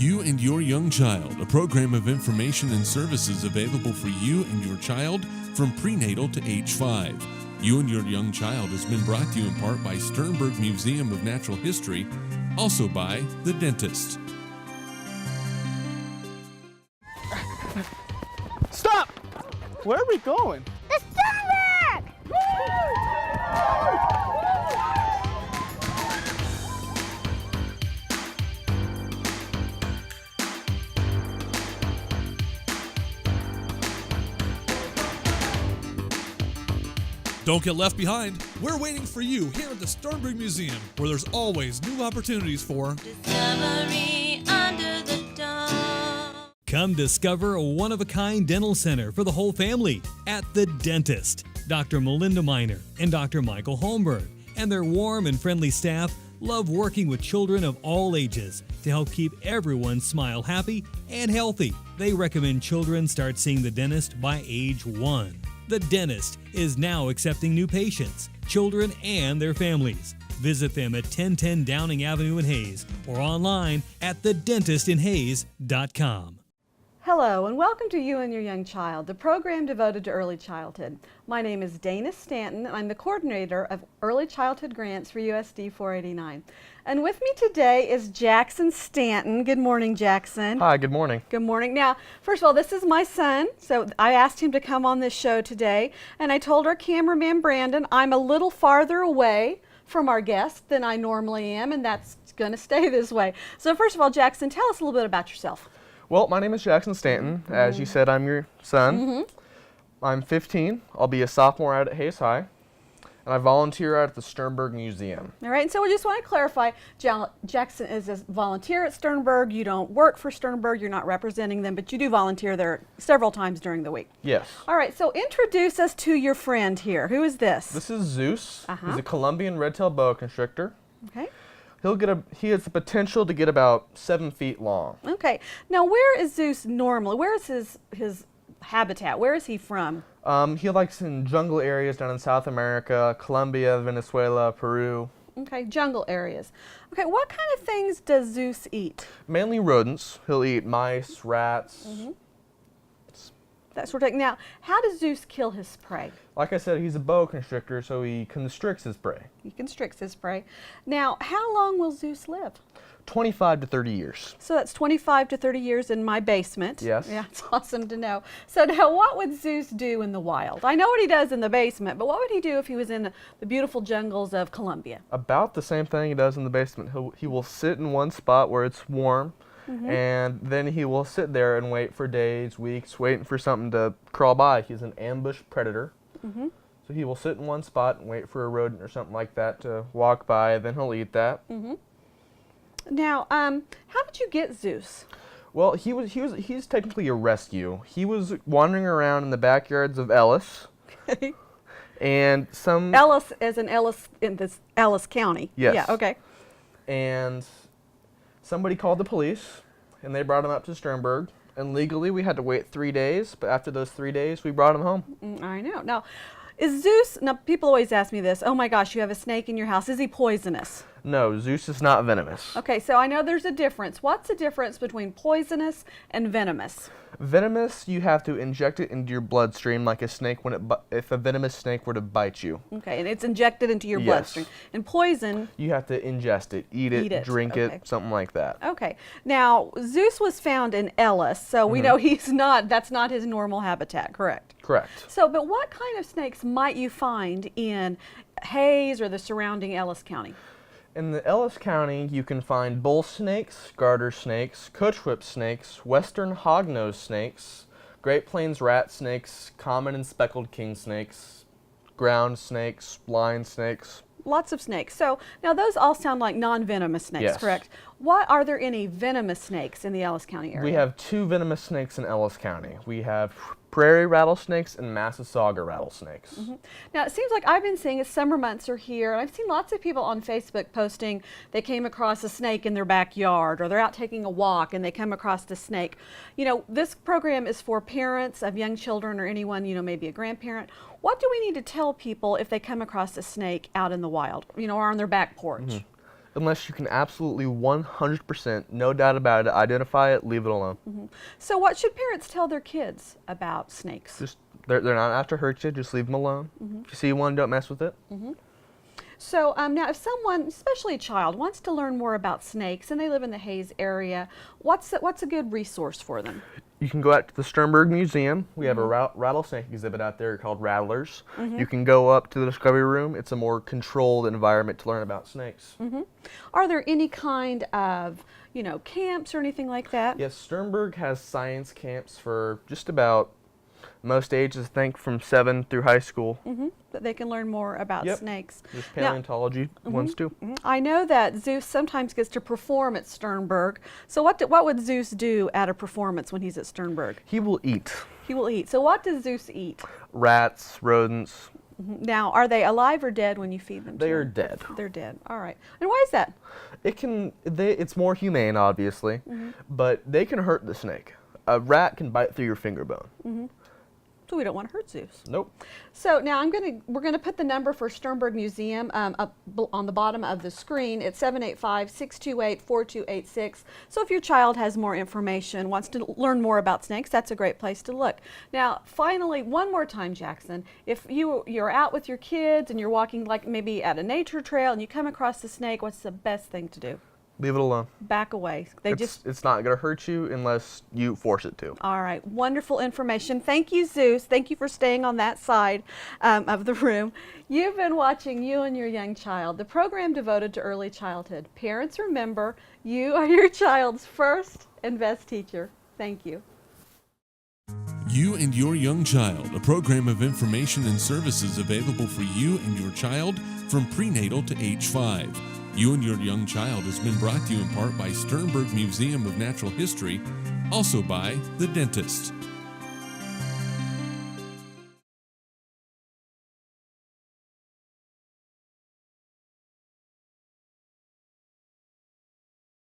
You and Your Young Child, a program of information and services available for you and your child from prenatal to age 5. You and Your Young Child has been brought to you in part by Sternberg Museum of Natural History, also by The Dentist. Stop! Where are we going? The Sternberg! Don't get left behind. We're waiting for you here at the Sternberg Museum, where there's always new opportunities for Discovery under the dome. Come discover a one-of-a-kind dental center for the whole family at The Dentist. Dr. Melinda Miner and Dr. Michael Holmberg and their warm and friendly staff love working with children of all ages to help keep everyone smile happy and healthy. They recommend children start seeing the dentist by age 1. The Dentist is now accepting new patients, children, and their families. Visit them at 1010 Downing Avenue in Hayes or online at thedentistinhayes.com. Hello and welcome to You and Your Young Child, the program devoted to early childhood. My name is Dana Stanton and I'm the coordinator of early childhood grants for USD 489. And with me today is Jackson Stanton. Good morning, Jackson. Hi, good morning. Good morning. Now, first of all, this is my son, so I asked him to come on this show today, and I told our cameraman Brandon I'm a little farther away from our guest than I normally am, and that's going to stay this way. So first of all, Jackson, tell us a little bit about yourself. Well, my name is Jackson Stanton. As you said, I'm your son. I'm 15. I'll be a sophomore out at Hayes High, and I volunteer out at the Sternberg Museum. All right, and so we just want to clarify, Jackson is a volunteer at Sternberg. You don't work for Sternberg. You're not representing them, but you do volunteer there several times during the week. Yes. All right, so introduce us to your friend here. Who is this? This is Zeus. He's a Colombian red-tailed boa constrictor. Okay. He has the potential to get about 7 feet long. Okay. Now, where is Zeus normally? Where is his habitat? Where is he from? He likes in jungle areas down in South America, Colombia, Venezuela, Peru. Okay, jungle areas. Okay, what kind of things does Zeus eat? Mainly rodents. He'll eat mice, rats. That sort of thing. Now, how does Zeus kill his prey? Like I said, he's a boa constrictor, so he constricts his prey. He constricts his prey. Now, how long will Zeus live? 25 to 30 years. So that's 25 to 30 years in my basement. Yes. Yeah, it's awesome to know. So now what would Zeus do in the wild? I know what he does in the basement, but what would he do if he was in the beautiful jungles of Colombia? About the same thing he does in the basement. He will sit in one spot where it's warm, and then he will sit there and wait for days, weeks, waiting for something to crawl by. He's an ambush predator. So he will sit in one spot and wait for a rodent or something like that to walk by, then he'll eat that. Now, how did you get Zeus? Well, he's technically a rescue. He was wandering around in the backyards of Ellis. And some Ellis as in Ellis in this Ellis County. Yes. Yeah, okay. And somebody called the police, and they brought him up to Sternberg. And legally, we had to wait 3 days, but after those 3 days, we brought him home. I know. Now, is Zeus, now people always ask me this, oh my gosh, you have a snake in your house. Is he poisonous? No, Zeus is not venomous. Okay, so I know there's a difference. What's the difference between poisonous and venomous? Venomous, you have to inject it into your bloodstream like a snake if a venomous snake were to bite you. Okay, and it's injected into your bloodstream. And poison, you have to ingest it, eat it, drink it, something like that. Okay. Now, Zeus was found in Ellis, so we know that's not his normal habitat, correct? Correct. So, but what kind of snakes might you find in Hayes or the surrounding Ellis County? In the Ellis County, you can find bull snakes, garter snakes, coachwhip snakes, western hognose snakes, Great Plains rat snakes, common and speckled king snakes, ground snakes, blind snakes. Lots of snakes. So now those all sound like non-venomous snakes, Yes. correct? What are there any venomous snakes in the Ellis County area? We have 2 venomous snakes in Ellis County. We have prairie rattlesnakes and Massasauga rattlesnakes. Now it seems like I've been seeing as summer months are here, and I've seen lots of people on Facebook posting they came across a snake in their backyard, or they're out taking a walk and they come across a snake. You know, this program is for parents of young children or anyone, you know, maybe a grandparent. What do we need to tell people if they come across a snake out in the wild, you know, or on their back porch? Unless you can absolutely 100%, no doubt about it, identify it, leave it alone. So what should parents tell their kids about snakes? Just they're not out to hurt you. Just leave them alone. If you see one, don't mess with it. So now if someone, especially a child, wants to learn more about snakes and they live in the Hayes area, what's a good resource for them? You can go out to the Sternberg Museum. We have a rattlesnake exhibit out there called Rattlers. You can go up to the Discovery Room. It's a more controlled environment to learn about snakes. Are there any kind of, camps or anything like that? Yes, Sternberg has science camps for just about most ages, I think from 7 through high school. That they can learn more about Yep. snakes. There's Now- paleontology ones too. I know that Zeus sometimes gets to perform at Sternberg. So what would Zeus do at a performance when he's at Sternberg? He will eat He will eat. So what does Zeus eat? rats, rodents. Now, are they alive or dead when you feed them? to They are him? dead. They're dead. All right. And why is that? It's more humane, obviously, but they can hurt the snake. A rat can bite through your finger bone. So we don't want to hurt Zeus. Nope. So now we're gonna put the number for Sternberg Museum up on the bottom of the screen. It's 785-628-4286. So if your child has more information, wants to learn more about snakes, that's a great place to look. Now, finally, one more time, Jackson, if you're out with your kids and you're walking like maybe at a nature trail and you come across a snake, what's the best thing to do? Leave it alone. Back away. It's not going to hurt you unless you force it to. All right, wonderful information. Thank you, Zeus. Thank you for staying on that side of the room. You've been watching You and Your Young Child, the program devoted to early childhood. Parents, remember, you are your child's first and best teacher. Thank you. You and Your Young Child, a program of information and services available for you and your child from prenatal to age 5. You and Your Young Child has been brought to you in part by Sternberg Museum of Natural History, also by The Dentist.